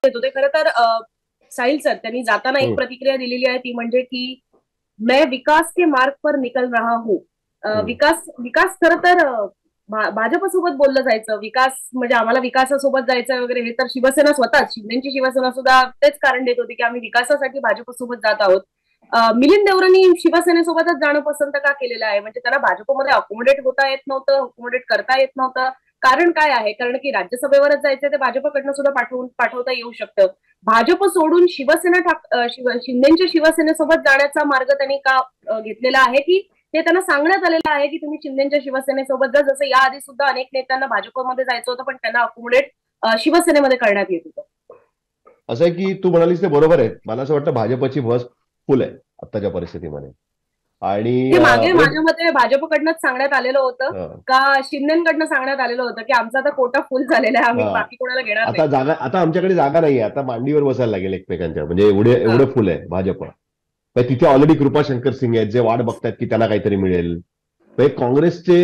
येतो ते खरं तर साहिल सर त्यांनी जाताना एक प्रतिक्रिया दिलेली आहे, ती म्हणजे की मैं विकास के मार्ग पर निकल रहा हूँ. विकास विकास खरं तर भाजपसोबत बोललं जायचं. विकास म्हणजे आम्हाला विकासासोबत जायचं वगैरे, हे तर शिवसेना स्वतःच, शिंदेची शिवसेना सुद्धा तेच कारण देत होती की आम्ही विकासासाठी भाजपसोबत जात आहोत. मिलिंद देवरांनी शिवसेनेसोबतच जाणं पसंत का केलेलं आहे? म्हणजे त्याला भाजपमध्ये अकोमोडेट होता येत नव्हतं, अकोमोडेट करता येत नव्हतं. कारण काय आहे? कारण की राज्यसभेवरच जायचं ते भाजपकडनं सुद्धा पाठवता येऊ शकतं. भाजप सोडून शिंदेच्या शिवसेनेसोबत जाण्याचा मार्ग त्यांनी का घेतलेला आहे, की ते त्यांना सांगण्यात आलेलं आहे की तुम्ही शिंदेच्या शिवसेनेसोबत जा. जसं याआधी सुद्धा अनेक नेत्यांना भाजपमध्ये जायचं होतं, पण त्यांना अकोमोडेट शिवसेनेमध्ये करण्यात येत होतं. असं आहे की तू म्हणालीस ते बरोबर आहे. मला असं वाटतं भाजपची बस फुल आहे आताच्या परिस्थितीमध्ये. आणि मागे माझ्या मते भाजपकडनंच सांगण्यात आलेलं होतं का शिंदेकडनं सांगण्यात आलेलं होतं की आमचा आता कोटा फुल झालेला आहे, आम्ही बाकी कोणाला घेणार नाही. आता आमच्याकडे जागा नाहीये, आता मांडीवर बसायला लागेल एकमेकांच्या, म्हणजे एवढं फुल आहे भाजप. तिथे ऑलरेडी कृपाशंकर सिंग आहेत जे वाट बघतायत की त्यांना काहीतरी मिळेल. काँग्रेसची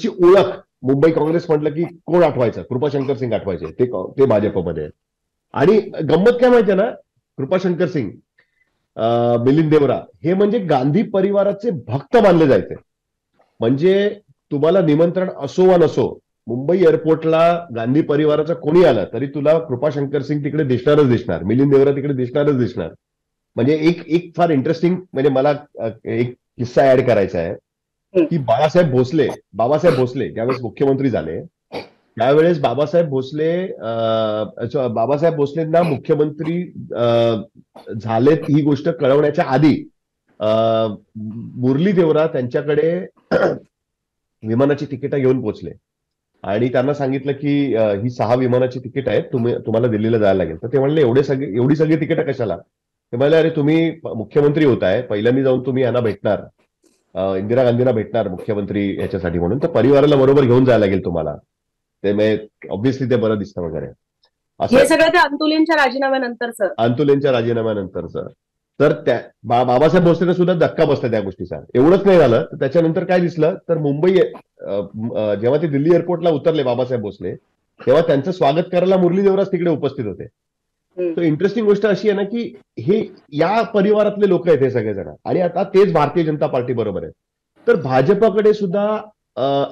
ओळख, मुंबई काँग्रेस म्हटलं की कोण आठवायचं? कृपाशंकर सिंग आठवायचे, ते भाजपमध्ये. आणि गंमत काय माहितीये ना, कृपाशंकर सिंग, मिलिंद देवरा हे म्हणजे गांधी परिवाराचे भक्त मानले जायचे. म्हणजे तुम्हाला निमंत्रण असो वा नसो, मुंबई एअरपोर्टला गांधी परिवाराचं कोणी आलं तरी तुला कृपाशंकर सिंग तिकडे दिसणार, मिलिंद देवरा तिकडे दिसणार. म्हणजे एक फार इंटरेस्टिंग, म्हणजे मला एक किस्सा ऍड करायचा आहे की बाबासाहेब भोसले ज्यावेळेस मुख्यमंत्री झाले, त्यावेळेस बाबासाहेब भोसलेंना मुख्यमंत्री झालेत ही गोष्ट कळवण्याच्या आधी मुरली देवरा त्यांच्याकडे विमानाची तिकीटं घेऊन पोहोचले आणि त्यांना सांगितलं की ही 6 विमानाची तिकीट आहेत, तुम्हाला दिल्लीला जायला लागेल. तर ते म्हणले एवढी सगळी तिकीटं कशाला? ते म्हणाले, अरे तुम्ही मुख्यमंत्री होताय, पहिल्यांदा जाऊन तुम्ही यांना भेटणार, इंदिरा गांधींना भेटणार मुख्यमंत्री याच्यासाठी, म्हणून तर परिवाराला बरोबर घेऊन जायला लागेल तुम्हाला. ते ऑब्व्हियसली ते बरं दिसतं वगैरे. हे सगळं ते अंतुलेंच्या राजीनाम्यानंतरचं. तर बाबासाहेब भोसलेंना सुद्धा धक्का बसला त्या गोष्टीचा. एवढंच नाही झालं तर त्याच्यानंतर काय दिसलं तर जेव्हा ते दिल्ली एअरपोर्टला उतरले बाबासाहेब भोसले, तेव्हा त्यांचं स्वागत करायला मुरली देवराज तिकडे उपस्थित होते. तर इंटरेस्टिंग गोष्ट अशी आहे ना की हे या परिवारातले लोक आहेत हे सगळेजण, आणि आता तेच भारतीय जनता पार्टी बरोबर आहे. तर भाजपकडे सुद्धा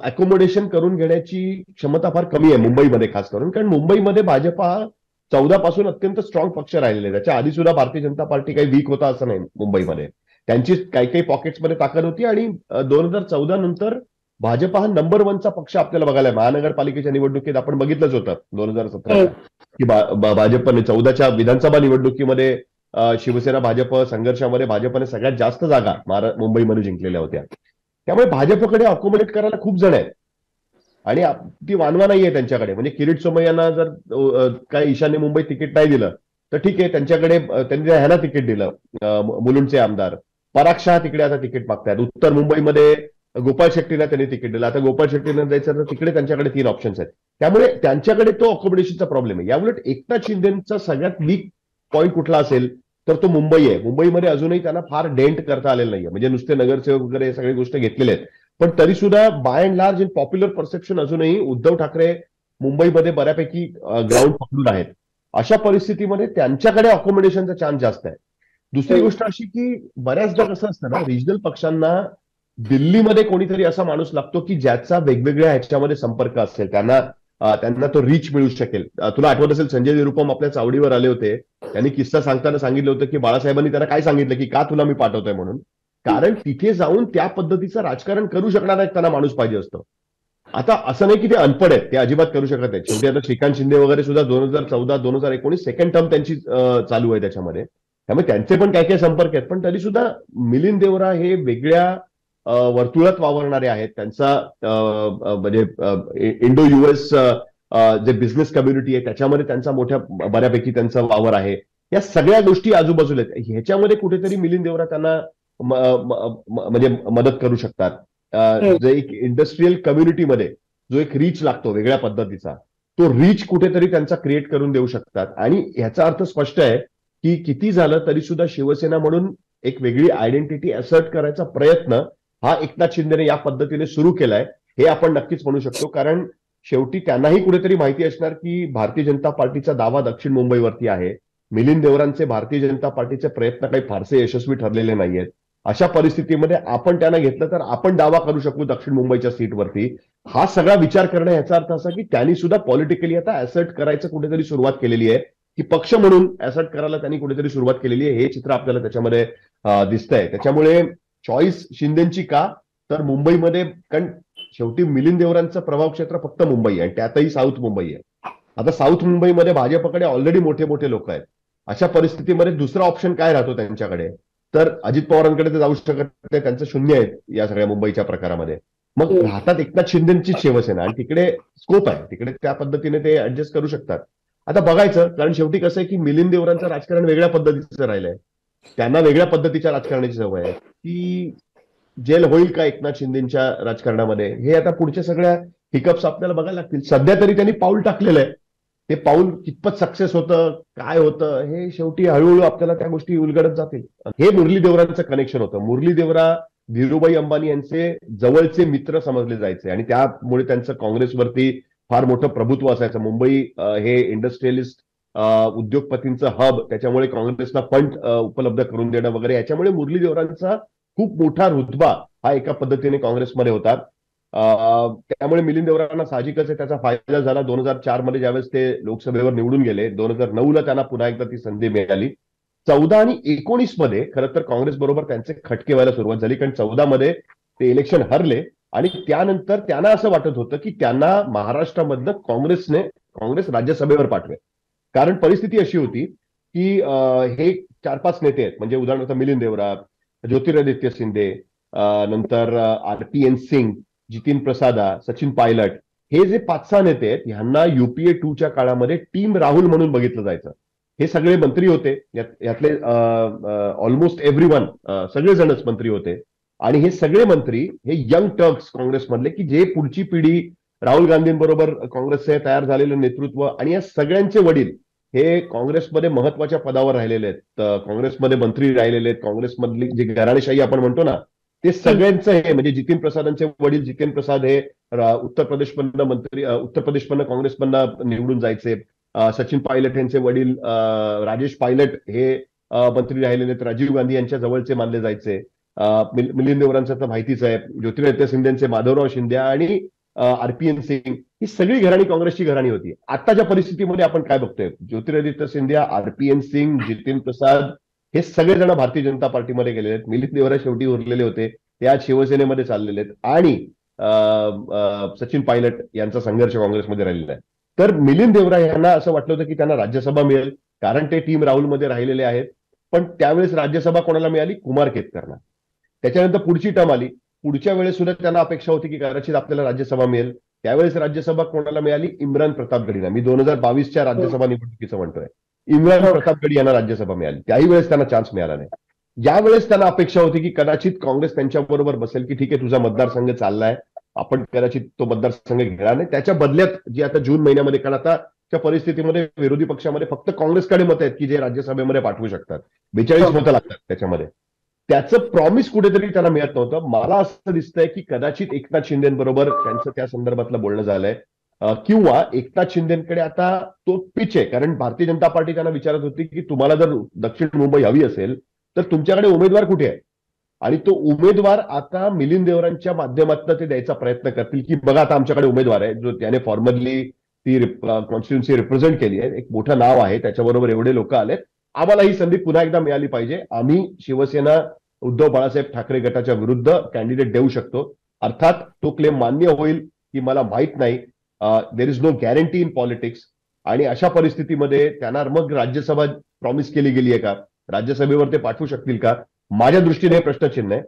अकोमोडेशन करून घेण्याची क्षमता फार कमी आहे मुंबईमध्ये, खास करून कारण मुंबईमध्ये भाजप हा 14 पासून अत्यंत स्ट्रॉंग पक्ष राहिलेला आहे. त्याच्या आधी सुद्धा भारतीय जनता पार्टी काही वीक होता असं नाही मुंबईमध्ये. त्यांची काही पॉकेट्समध्ये ताकद होती, आणि 2014 नंतर भाजप हा नंबर 1चा पक्ष आपल्याला बघायला आहे. महानगरपालिकेच्या निवडणुकीत आपण बघितलंच होतं 2017 की भाजपने 14च्या विधानसभा निवडणुकीमध्ये शिवसेना भाजप संघर्षामध्ये भाजपने सगळ्यात जास्त जागा मुंबईमध्ये जिंकलेल्या होत्या. त्यामुळे भाजपकडे अकोमोडेट करायला खूप जण आहेत, आणि ती वानवा नाहीये त्यांच्याकडे. म्हणजे किरीट सोमय्यांना जर काय ईशान्य मुंबईत तिकीट नाही दिलं तर ठीक आहे, त्यांच्याकडे त्यांनी ह्याला तिकीट दिलं, मुलुंडचे आमदार पराग शहा तिकडे आता तिकीट मागतात. उत्तर मुंबईमध्ये गोपाळ शेट्टीला त्यांनी तिकीट दिलं, आता गोपाळ शेट्टीला जायचं तर तिकडे त्यांच्याकडे 3 ऑप्शन्स आहेत. त्यामुळे त्यांच्याकडे तो अकोमोडेशनचा प्रॉब्लेम आहे. याउलट एकनाथ शिंदेचा सगळ्यात वीक पॉईंट कुठला असेल तर तो मुंबई आहे. मुंबईमध्ये अजूनही त्यांना फार डेंट करता आलेलं नाहीये. म्हणजे नुसते नगरसेवक वगैरे सगळ्या गोष्टी घेतलेल्या आहेत, पण तरी सुद्धा by and large in popular perception अजूनही उद्धव ठाकरे मुंबईमध्ये बऱ्यापैकी ग्राउंड पकडून आहेत. अशा परिस्थितीमध्ये त्यांच्याकडे अकोमोडेशनचा चान्स जास्त आहे. दुसरी गोष्ट अशी की बऱ्याचदा कसं असतं ना, रिजनल पक्षांना दिल्लीमध्ये कोणीतरी असा माणूस लागतो की ज्याचा वेगवेगळ्या ह्याच्यामध्ये संपर्क असेल, त्यांना तो रीच मिळू शकेल. तुला आठवत असेल संजय निरुपम आपल्या चावडीवर आले होते, त्यांनी किस्सा सांगताना सांगितलं होतं की बाळासाहेबांनी त्यांना काय सांगितलं की का तुला मी पाठवतोय म्हणून, कारण तिथे जाऊन त्या पद्धतीचं राजकारण करू शकणार एक त्यांना माणूस पाहिजे असतो. आता असं नाही की ते अनपड आहेत, ते अजिबात करू शकत आहेत. शेवटी आता श्रीकांत शिंदे वगैरे सुद्धा 2014-2019 सेकंड टर्म त्यांची चालू आहे त्याच्यामध्ये, त्यामुळे त्यांचे पण काय काय संपर्क आहेत. पण तरी सुद्धा मिलिंद देवरा हे वेगळ्या वर्तुळात वावरणारे आहेत. त्यांचा म्हणजे इंडो युएस जे बिझनेस कम्युनिटी आहे त्याच्यामध्ये त्यांचा मोठ्या बऱ्यापैकी त्यांचा वावर आहे. या सगळ्या गोष्टी आजूबाजूला आहेत. ह्याच्यामध्ये कुठेतरी मिलिंद देवरा त्यांना म्हणजे मदत करू शकतात. जे एक इंडस्ट्रीयल कम्युनिटीमध्ये जो एक रीच लागतो वेगळ्या पद्धतीचा, तो रीच कुठेतरी त्यांचा क्रिएट करून देऊ शकतात. आणि ह्याचा अर्थ स्पष्ट आहे की किती झालं तरी सुद्धा शिवसेना म्हणून एक वेगळी आयडेंटिटी असर्ट करायचा प्रयत्न हा एकनाथ शिंदेने या पद्धतीने सुरू केलाय हे आपण नक्कीच म्हणू शकतो. कारण शेवटी त्यांनाही कुठेतरी माहिती असणार की भारतीय जनता पार्टीचा दावा दक्षिण मुंबईवरती आहे. मिलिंद देवरांचे भारतीय जनता पार्टीचे प्रयत्न काही फारसे यशस्वी ठरलेले नाहीयेत. अशा परिस्थितीमध्ये आपण त्यांना घेतलं तर आपण दावा करू शकू दक्षिण मुंबईच्या सीटवरती. हा सगळा विचार करणं याचा अर्थ असा की त्यांनी सुद्धा पॉलिटिकली आता ऍसर्ट करायचं कुठेतरी सुरुवात केलेली आहे, की पक्ष म्हणून ऍसर्ट करायला त्यांनी कुठेतरी सुरुवात केलेली आहे. हे चित्र आपल्याला त्याच्यामध्ये दिसतंय. त्याच्यामुळे चॉईस शिंदेची का, तर मुंबईमध्ये, कारण शेवटी मिलिंद देवरांचं प्रभाव क्षेत्र फक्त मुंबई आहे आणि त्यातही साऊथ मुंबई आहे. आता साऊथ मुंबईमध्ये भाजपकडे ऑलरेडी मोठे मोठे लोक आहेत. अशा परिस्थितीमध्ये दुसरा ऑप्शन काय राहतो त्यांच्याकडे, तर अजित पवारांकडे ते जाऊ शकत नाही, त्यांचं शून्य आहे या सगळ्या मुंबईच्या प्रकारामध्ये. मग राहतात एकनाथ शिंदेची शिवसेना आणि तिकडे स्कोप आहे, तिकडे त्या पद्धतीने ते ऍडजस्ट करू शकतात. आता बघायचं, कारण शेवटी कसं आहे की मिलिंद देवरांचं राजकारण वेगळ्या पद्धतीचं राहिलंय. त्यांना वेगळ्या पद्धतीच्या राजकारणाची सवय आहे. की जेल होईल का एकनाथ शिंदेच्या राजकारणामध्ये, हे आता पुढच्या सगळ्या हिकअप्स आपल्याला बघायला लागतील. सध्या तरी त्यांनी पाऊल टाकलेलं आहे. ते पाऊल कितपत सक्सेस होतं, काय होतं, हे शेवटी हळूहळू आपल्याला त्या गोष्टी उलगडत जातील. हे मुरली देवरांचं कनेक्शन होतं. मुरली देवरा धीरूभाई अंबानी यांचे जवळचे मित्र समजले जायचे आणि त्यामुळे त्यांचं काँग्रेसवरती फार मोठं प्रभुत्व असायचं. मुंबई हे इंडस्ट्रियलिस्ट उद्योगपतींचं हब, त्याच्यामुळे काँग्रेसला फंड उपलब्ध करून देणं वगैरे, याच्यामुळे मुरली देवरांचा खूप मोठा रुतबा हा एका पद्धतीने काँग्रेसमध्ये होता. त्यामुळे मिलिंद देवरांना साहजिकच आहे त्याचा फायदा झाला. 2004 मध्ये ज्यावेळेस ते लोकसभेवर निवडून गेले, 2009ला त्यांना पुन्हा एकदा ती संधी मिळाली. 14 आणि 19 मध्ये खरं तर काँग्रेस बरोबर त्यांचे खटके व्हायला सुरुवात झाली, कारण 14 मध्ये ते इलेक्शन हरले आणि त्यानंतर त्यांना असं वाटत होतं की त्यांना महाराष्ट्रामधनं काँग्रेस राज्यसभेवर पाठवेल. कारण परिस्थिती अशी होती की हे 4-5 नेते आहेत, म्हणजे उदाहरणार्थ मिलिंद देवरा, ज्योतिरादित्य शिंदे, नंतर RPN सिंग, जितीन प्रसादा, सचिन पायलट, हे जे 5-6 नेते आहेत, ह्यांना UPA 2च्या काळामध्ये टीम राहुल म्हणून बघितलं जायचं. हे सगळे मंत्री होते, यातले ऑलमोस्ट एव्हरीवन, सगळेजणच मंत्री होते. आणि हे सगळे मंत्री हे यंग टर्क्स काँग्रेसमधले, की जे पुढची पिढी राहुल गांधींबरोबर काँग्रेसचे तयार झालेलं नेतृत्व, आणि या सगळ्यांचे वडील हे काँग्रेसमध्ये महत्वाच्या पदावर राहिलेले आहेत, काँग्रेसमध्ये मंत्री राहिलेले आहेत. काँग्रेसमधली जी घराणेशाही आपण म्हणतो ना, ते सगळ्यांचं हे, म्हणजे जितीन प्रसादांचे वडील जितेन प्रसाद हे उत्तर प्रदेशमधनं काँग्रेसमधनं निवडून जायचे. सचिन पायलट यांचे वडील राजेश पायलट हे मंत्री राहिलेले आहेत, राजीव गांधी यांच्या जवळचे मानले जायचे. मिलिंद देवरांचं तर माहितीच आहे. ज्योतिरादित्य शिंदेचे माधवराव शिंदे आणि RPN सिंग, ही सगळी घराणी काँग्रेसची घराणी होती. आताच्या परिस्थितीमध्ये आपण काय बघतोय, ज्योतिरादित्य सिंधिया, RPN सिंग, जितेन प्रसाद, हे सगळेजण भारतीय जनता पार्टीमध्ये गेलेले आहेत. मिलिंद देवरा शेवटी उरलेले होते, ते आज शिवसेनेमध्ये चाललेले आहेत आणि सचिन पायलट यांचा संघर्ष काँग्रेसमध्ये राहिलेला आहे. तर मिलिंद देवरा यांना असं वाटलं होतं की त्यांना राज्यसभा मिळेल, कारण ते टीम राहुलमध्ये राहिलेले आहेत. पण त्यावेळेस राज्यसभा कोणाला मिळाली? कुमार केतकरला. त्याच्यानंतर पुढची टर्म आली, पुढच्या वेळेस सुद्धा त्यांना अपेक्षा होती की कदाचित आपल्याला राज्यसभा मिळेल. त्यावेळेस राज्यसभा कोणाला मिळाली? इम्रान प्रतापगडीला. मी 2022च्या राज्यसभा निवडणुकीचं म्हणतोय. इम्रान प्रतापगडी यांना राज्यसभा मिळाली. त्याही वेळेस त्यांना चान्स मिळाला नाही. यावेळेस त्यांना अपेक्षा होती की कदाचित काँग्रेस त्यांच्याबरोबर बसेल, की ठीक आहे तुझा मतदारसंघ चाललाय, आपण कदाचित तो मतदारसंघ घेणार नाही. त्याच्या बदल्यात जी आता जून महिन्यामध्ये, कारण आताच्या परिस्थितीमध्ये विरोधी पक्षामध्ये फक्त काँग्रेसकडे मत आहेत की जे राज्यसभेमध्ये पाठवू शकतात. 42 मतं लागतात त्याच्यामध्ये. त्याचं प्रॉमिस कुठेतरी त्यांना मिळत नव्हतं. मला असं दिसतंय की कदाचित एकनाथ शिंदेबरोबर त्यांचं त्या संदर्भातलं बोलणं झालंय, किंवा एकनाथ शिंदेकडे आता तो पिच आहे. कारण भारतीय जनता पार्टी त्यांना विचारत होती की तुम्हाला जर दक्षिण मुंबई हवी असेल तर तुमच्याकडे उमेदवार कुठे आहे, आणि तो उमेदवार आता मिलिंद देवरांच्या माध्यमातून ते द्यायचा प्रयत्न करतील की बघा आता आमच्याकडे उमेदवार आहे, जो त्याने फॉर्मली ती कॉन्स्टिट्युन्सी रिप्रेझेंट केली आहे, एक मोठं नाव आहे, त्याच्याबरोबर एवढे लोक आलेत, आम्हाला ही संधी पुन्हा एकदा मिळाली पाहिजे. आम्ही शिवसेना उद्धव बाळासाहेब ठाकरे गटाच्या विरुद्ध कॅन्डिडेट देऊ शकतो. अर्थात तो क्लेम मान्य होईल की मला माहित नाही. There is no guarantee in politics. आणि अशा परिस्थितीमध्ये त्यांना मग राज्यसभा प्रॉमिस केली गेली आहे का, राज्यसभेवर ते पाठवू शकतील का? माझ्या दृष्टीने हे प्रश्नचिन्ह आहे.